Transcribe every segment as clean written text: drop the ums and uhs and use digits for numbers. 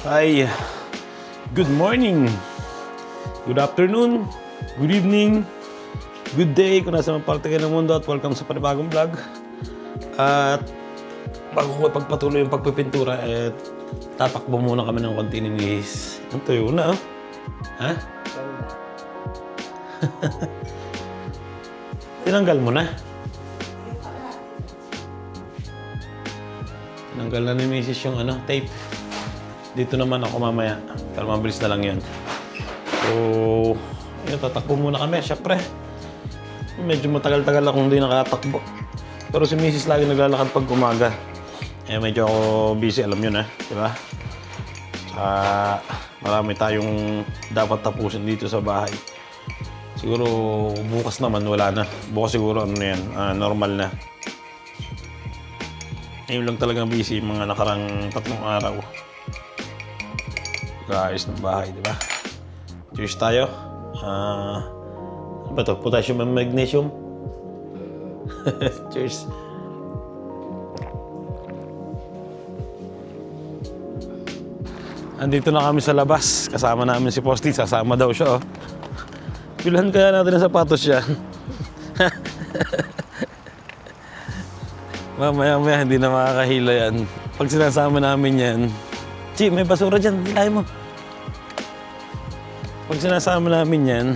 Hi, good morning, good afternoon, good evening, good day kung nasa mga parte kayo ng mundo at welcome sa panibagong vlog. At bago ko pagpatuloy yung pagpipintura, tatakbo muna kami ng konti ni Miss. Ang tuyo na, oh. Ha? Tinanggal mo na? Tinanggal na ni Mrs. yung tape. Dito naman ako mamaya. Pero mabilis na lang yun. So, yun, tatakbo muna kami. Siyempre, medyo matagal-tagal akong hindi nakatakbo. Pero si Mrs. lagi naglalakad pag umaga. Medyo ako busy, alam yun diba? Marami tayong dapat tapusin dito sa bahay. Siguro bukas naman wala na. Bukas siguro normal na. Ngayon lang talagang busy mga nakarang 3 araw. Ayos ng bahay, di ba? Cheers tayo. Ano ba ito? Potassium and magnesium? Cheers. Andito na kami sa labas. Kasama namin si Posty. Sasama daw siya, oh. Bilhan kaya natin ang sapatos siya. Mamaya hindi na makakahila yan. Pag sinasama namin yan, Chi, may basura dyan. Hilahin mo. Pag sinasama namin yan,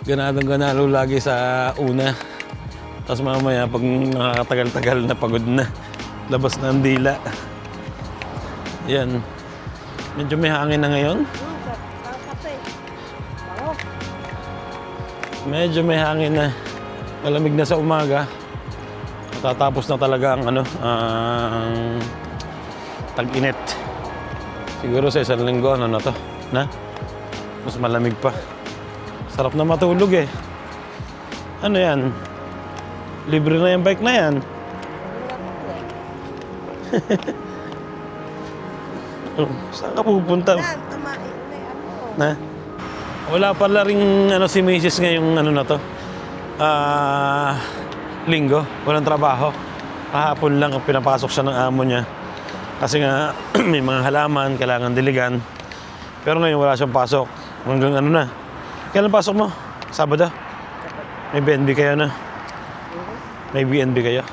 ganadong-ganalo lagi sa una. Tapos mamaya, pag nakakatagal-tagal na pagod na, labas na ang dila. Yan. Medyo may hangin na ngayon. Medyo may hangin na. Malamig na sa umaga. Matatapos na talaga ang ang tag-init. Siguro sa 1 linggo, na to? Mas malamig pa. Sarap na matulog Ano yan? Libre na yung bike na yan. Saan ka pupunta? Na? Wala pala rin si Mrs. ngayong na to. Linggo. Walang trabaho. Kahapon lang ang pinapasok siya ng amo niya. Kasi nga, may mga halaman, kailangan diligan. Pero ngayon wala siyang pasok. Hanggang na. Kailan pasok mo? Sabado? May BNB kayo na? May BNB kayo?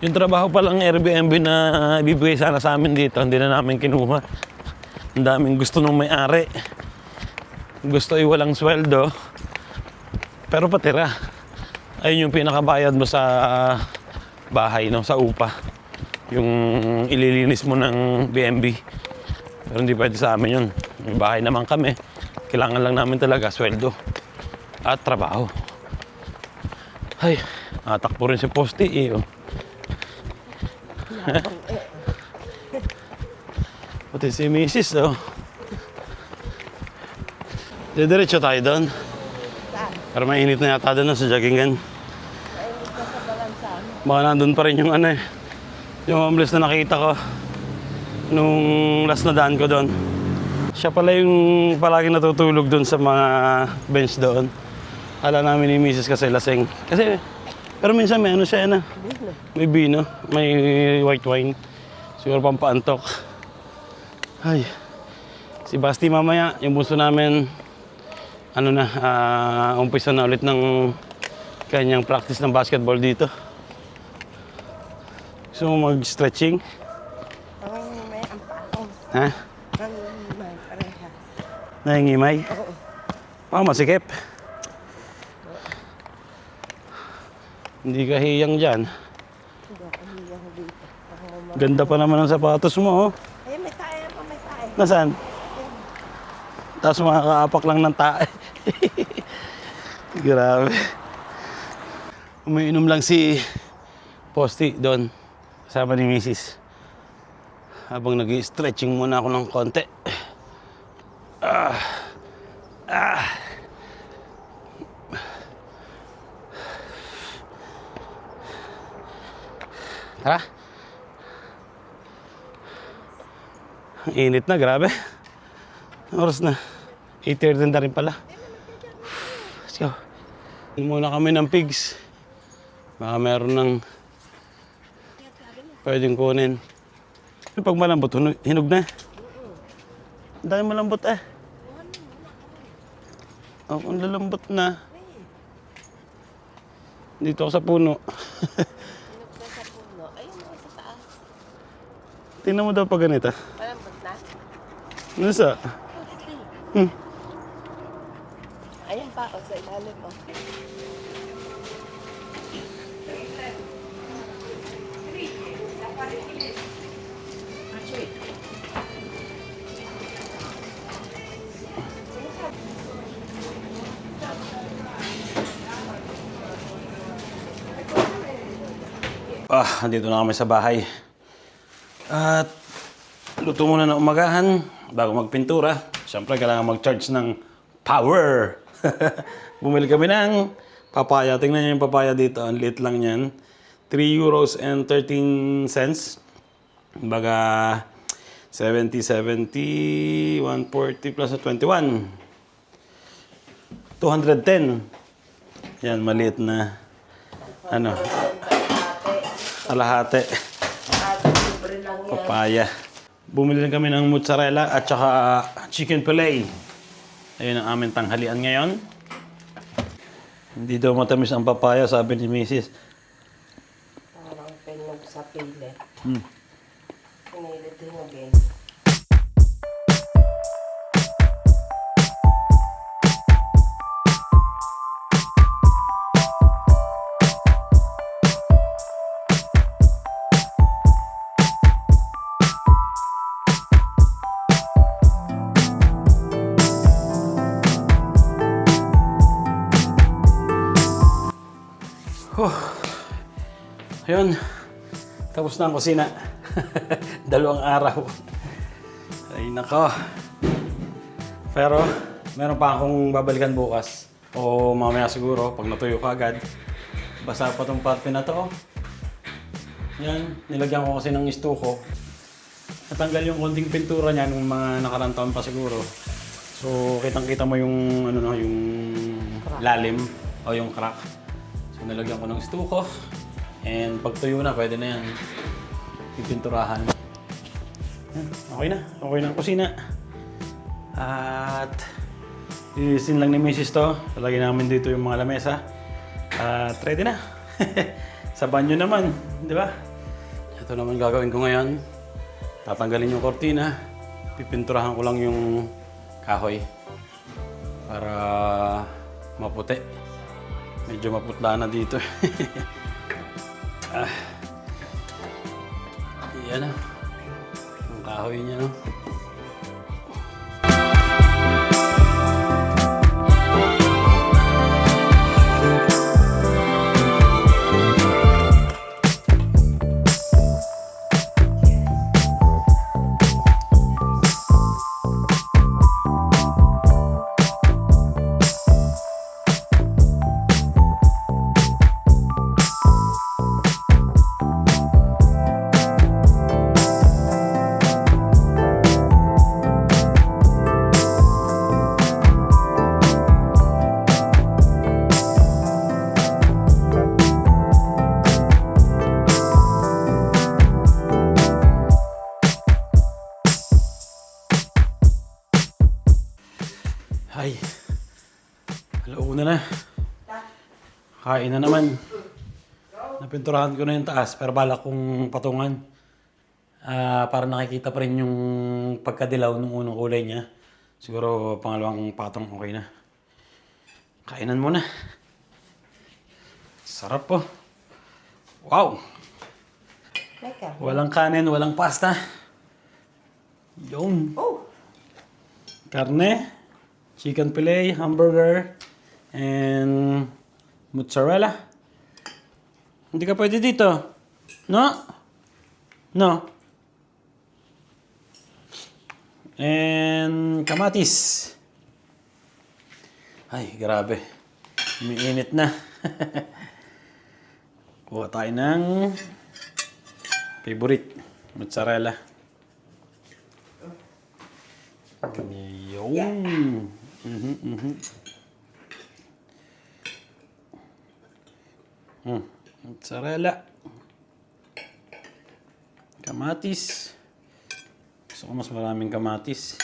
Yung trabaho palang Airbnb na ibibigay sana sa amin dito, hindi na namin kinuha. Ang daming gusto nung may-ari. Gusto ay walang sweldo. Pero patira. Ayun yung pinakabayad mo sa bahay, sa upa. Yung ililinis mo ng BNB. Pero hindi pwede sa amin yun. May bahay naman kami. Kailangan lang namin talaga sweldo at trabaho. Ay, natakbo rin si Posty Pati si Mrs. Didiretso tayo doon. Pero mainit na yata doon sa joggingan. Baka nandun pa rin yung yung homeless na nakita ko nung last na daan ko doon. Siya pala yung palagi natutulog doon sa mga bench doon. Kala namin ni Mrs. kasi lasing. Pero minsan may siya may vino, may white wine. Siguro pampaantok. Ay, si Basti mamaya, yung bunso namin, umpisa na ulit ng kanyang practice ng basketball dito. Gusto mo mag-stretching? Nangingimay ang pao. Ha? Nangingimay, parehas. Nangingimay? Oo. Masikip. Hindi ka hiyang dyan. Hindi ako hiyang dito. Ganda pa naman ang sapatos mo, Ay, may tae pa, may tae. Nasaan? Tapos makakaapak lang ng tae. Grabe. Umiinom lang si Posty doon. Kasama ni Mrs. Habang nag-stretching muna ako ng konti. Tara. Ang init na, grabe. Oras na. 8:30 na rin pala. Let's go. Muna kami ng pigs. Baka meron ng pwedeng kunin. Pag malambot, hinog na. Ang dami malambot eh. Oh, ang lalambot na. Dito ako sa puno. Pinagsa sa puno. Ayun mo sa taas. Tingnan mo daw pag ganito. Malambot na. Ano sa? Hmm. Ayun pa, o sa ilalim mo. Andito na kami sa bahay. At luto muna ng umagahan bago magpintura. Siyempre, kailangan mag-charge ng power. Bumili kami ng papaya. Tingnan niyo yung papaya dito. Ang liit lang yan. 3 euros and 13 cents. Baga, 70, 70, 140 plus 21. 210. Yan, maliit na ano, kalahati. Papaya. Bumili rin kami ng mozzarella at saka chicken fillet. Ayun ang aming tanghalian ngayon. Hindi daw matamis ang papaya, sabi ni Mrs. Parang pinog sa pilit. Pinilit din again. Ayun, tapos na ang kusina. 2 araw. Ay nako. Pero, meron pa akong babalikan bukas. O mamaya siguro, pag natuyo ka agad. Basa pa tong parte na to. Yan, nilagyan ko kasi ng istuko. Natanggal yung konting pintura niya nung mga nakarang taon pa siguro. So, kitang-kita mo yung, ano no, yung lalim o yung crack. So, nilagyan ko ng istuko. And pag tuyo na, pwede na yan. Pipinturahan. Yan, okay na. Okay na ang kusina. At ilisin lang ni Mrs. to. Talagyan namin dito yung mga lamesa. At ready na. Sa banyo naman, di ba? Ito naman gagawin ko ngayon. Tatanggalin yung kortina. Pipinturahan ko lang yung kahoy. Para maputi. Medyo maputla na dito. Yan na. Ang kahoy niya, no? Ay, alauna na. Kain na naman. Napinturahan ko na yung taas, pero balak kong patungan. Para nakikita pa rin yung pagkadilaw ng unang kulay niya. Siguro pangalawang patong okay na. Kainan muna. Sarap po. Wow! Teka. Walang kanin, walang pasta. Yun. Oh! Karne, chicken fillet, hamburger, and mozzarella. Hindi ka pwede dito. No? No. And kamatis. Ay, grabe. Umiinit na. Kuha tayo ng favorite, mozzarella. Yun. Mozzarella. Kamatis. Gusto ko mas maraming kamatis.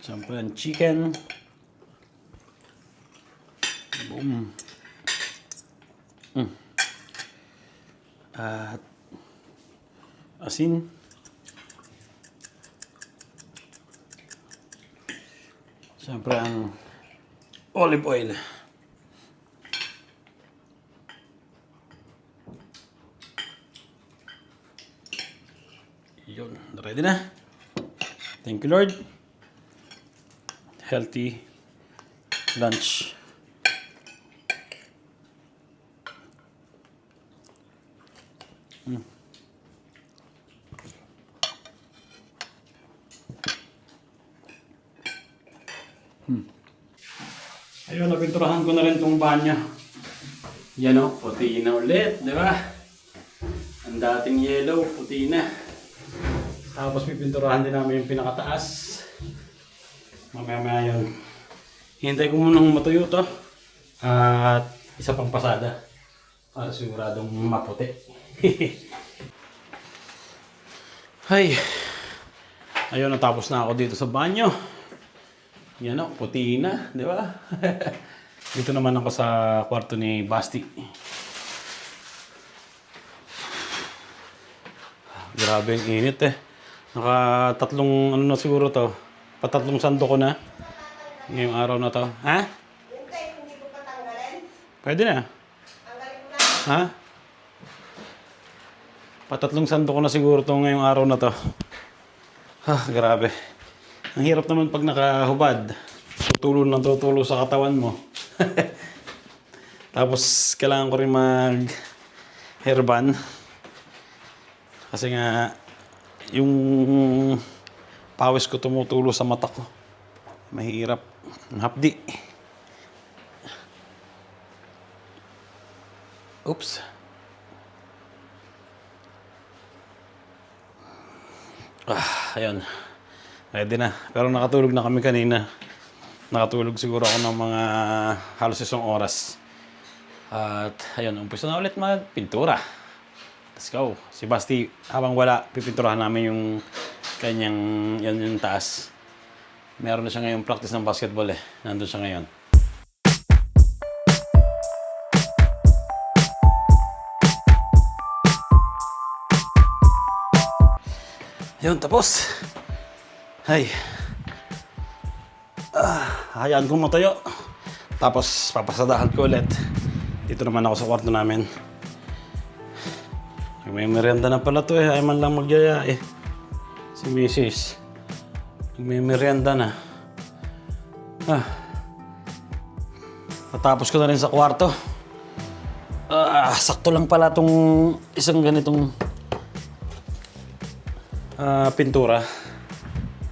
Siyempre ang chicken. Boom. At asin. Siyempre ang olive oil. Yun, ready na. Thank you, Lord. Healthy lunch. Ayun, napinturahan ko na rin tong banyo. Yan o, puti na ulit, di ba? Ang dating yellow, puti na. Tapos pipinturahan din namin yung pinakataas. Mamaya yun. Hintay ko munang matuyo to. At isa pang pasada. Para siguradong maputi. Hay. Ayun, natapos na ako dito sa banyo. Yan o, puti na, di ba? Dito naman ako sa kwarto ni Basti. Grabe yung init eh. Naka-tatlong ano na siguro to. Patatlong sando ko na. Ngayong araw na to. Ha? Yung tape, hindi ko patanggalin. Pwede na. Tanggalin ko na. Ha? Patatlong sando ko na siguro to ngayong araw na to. Grabe. Ang hirap naman pag nakahubad. Tutulo sa katawan mo. Tapos kailangan ko rin mag hairban. Kasi nga yung pawis ko tumutulo sa mata ko. Mahirap. Hapdi. Oops. Ayun. Ready na. Pero nakatulog na kami kanina. Nakatulog siguro ako ng mga halos 1 oras. At ayun, umpisa na ulit magpintura. Let's go. Si Basti, habang wala, pipinturahan namin yung kanyang, yan yung taas. Meron na siya ngayon practice ng basketball eh. Nandun siya ngayon. Yun, tapos. Ay. Hayaan kong matayo. Tapos, papasadahan ko ulit. Dito naman ako sa kwarto namin. May merienda na pala to eh. Ay man lang magyaya eh. Si Mrs. May merienda na. Natapos ko na rin sa kwarto. Sakto lang pala tong isang ganitong pintura.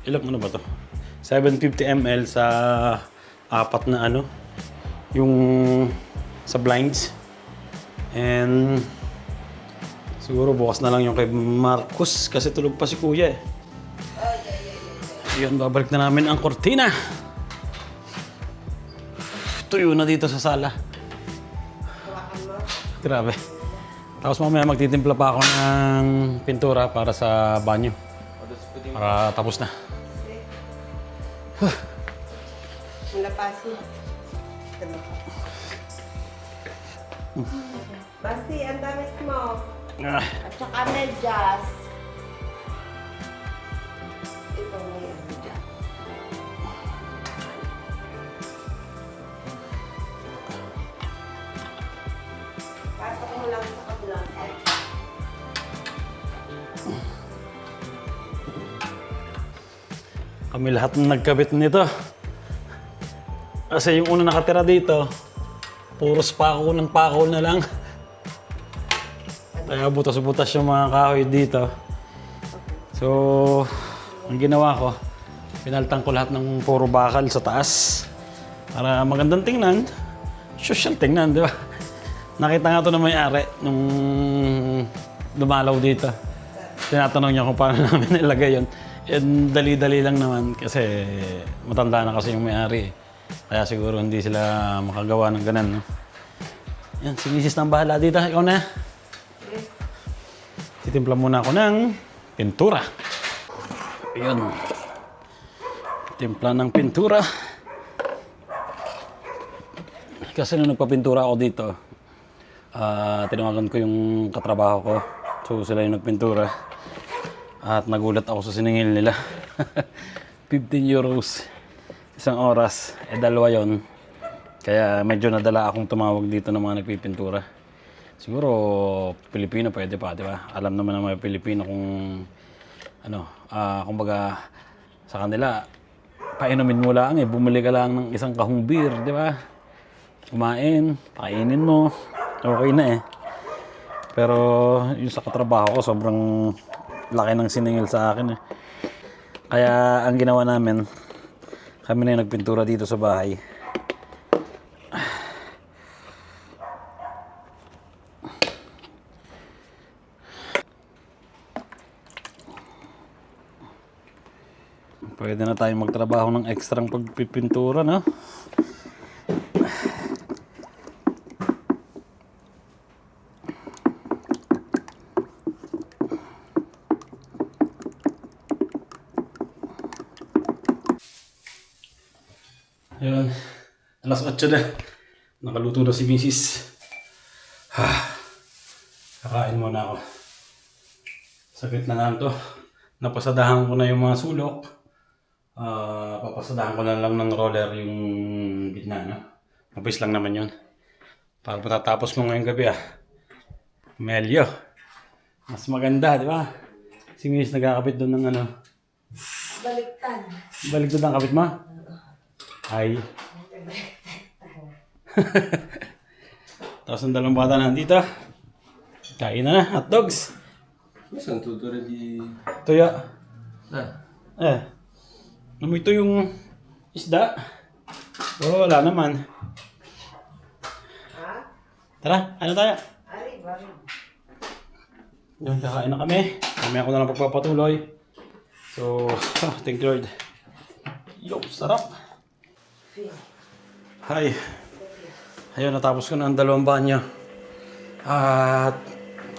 Ilang ano ba to? 750 ml sa 4 na ano. Yung sa blinds. And siguro bukas na lang yung kay Marcus kasi tulog pa si Kuya eh. Yun, babalik na namin ang kortina. Tuyo na dito sa sala. Grabe. Tapos mamaya magtitimpla pa ako ng pintura para sa banyo. Para tapos na. Malapasin. Basti, ang damit mo. At saka medyas. Ito mo yan. Pasok mo lang sa kabilang side. Kami lahat na nagkabit nito. Kasi yung una nakatira dito, puros pako ng pako na lang. Kaya butas-butas yung mga kahoy dito. So, ang ginawa ko, pinaltang ko lahat ng puro bakal sa taas. Para magandang tingnan, social tingnan, di ba? Nakita nga ito na may-ari nung dumalaw dito. Tinatanong niya kung paano namin nilagay yun. And dali-dali lang naman kasi matanda na kasi yung may-ari. Kaya siguro hindi sila makagawa ng ganun. No? Yan, si Mrs. nang bahala dito. Ikaw na. Titimpla muna ako ng pintura. Ayun. Timpla ng pintura. Kasi nung nagpapintura ako dito, tinawagan ko yung katrabaho ko. So sila yung nagpintura. At nagulat ako sa siningil nila. 15 euros isang oras. Dalawa yon. Kaya medyo nadala akong tumawag dito ng mga nagpipintura. Siguro Pilipino pwede pa, di ba? Alam naman ng mga Pilipino kung kumbaga sa kanila, painumin mo lang bumili ka lang ng isang kahong beer, di ba? Kumain, kainin mo, okay na Pero yung sa katrabaho ko, sobrang laki ng siningil sa akin Kaya ang ginawa namin, kami na yung nagpintura dito sa bahay. Pwede na tayong magtrabaho ng ekstrang pagpipintura, no? Ayun, alas 8 na. Nakaluto na si Mrs. Kakain muna ako. Sakit na lang to. Napasadahan ko na yung mga sulok. Papasadahan ko na lang ng roller yung gitna, no? Mabilis lang naman yun. Para matatapos ko ngayong gabi, Melyo. Mas maganda, di ba? Si Mrs. nagkakapit doon ng Baliktad. Baliktad ang kapit mo? Ay. Tapos ang dalawang bata nandito. Kain na, hotdogs. Saan tuturo di... Tuyo. Ah. Namoy ito yung isda. Pero wala naman. Tara, ano tayo? Ari, bari. Yun, kakain na kami. Kami ako na lang pagpapatuloy. So, thank you Lord. Yo, sarap. Hi. Ayun, natapos ko na ang dalawang banyo. At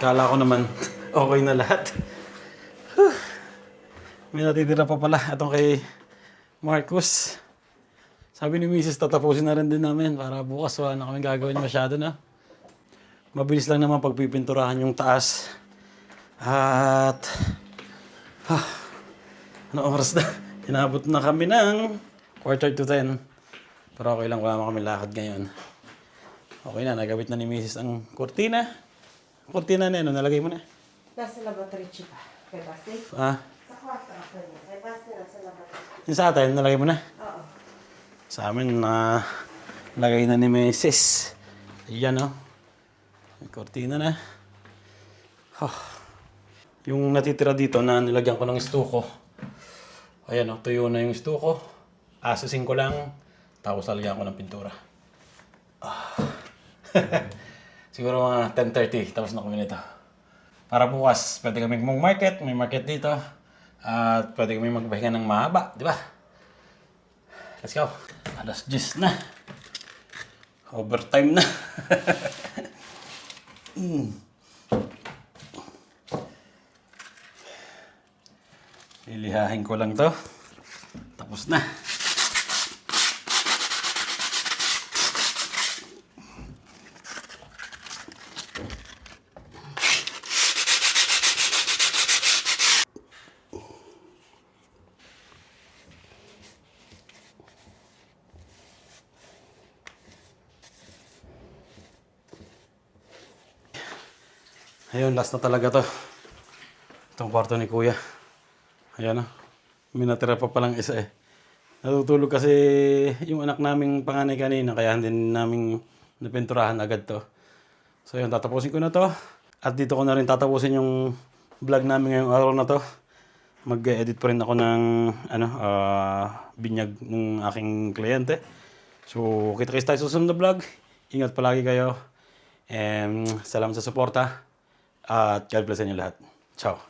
kala ko naman okay na lahat. May natitira pa pala itong kay Marcus. Sabi ni Mrs. tatapusin na rin din namin para bukas wala na kami gagawin masyado na. Mabilis lang naman pagpipinturahan yung taas. At ano oras na? Inabot na kami ng 9:45. Pero okay lang, wala kami lakad ngayon. Okay na, nagabit na ni Mrs. ang kurtina. Kurtina na nalagay mo na. Nasa laboratory pa. Kay Basti? Ah, Sa kwarto ako niya. Kay Basti nasa laboratory. yung sa atin, nalagay mo na. Oo. Sa amin, lagay na ni Mrs. Ayan, may kurtina na. Yung natitira dito na nilagyan ko ng stuko. Ayan, tuyo na yung stuko. Asusin ko lang. Tapos lalagyan ko ng pintura. Siguro mga 10:30. Tapos na kami nito. Para bukas, pwede kami mag-market. May market dito. At pwede kami magpahinga ng mahaba. Di ba? Let's go. Alas 10 na. Overtime na. Lilihahin ko lang to. Tapos na. Ayun, last na talaga to. Itong kwarto ni Kuya. Ayan may natira pa palang isa Natutulog kasi yung anak naming panganay kanina, kaya hindi namin napinturahan agad to. So yun, tatapusin ko na to. At dito ko na rin tatapusin yung vlog namin ngayong araw na to. Mag-edit pa rin ako ng binyag ng aking kliyente. So, kita-kits tayo sa susunod na vlog. Ingat palagi kayo. And salamat sa suporta. At God bless inyo lahat. Ciao.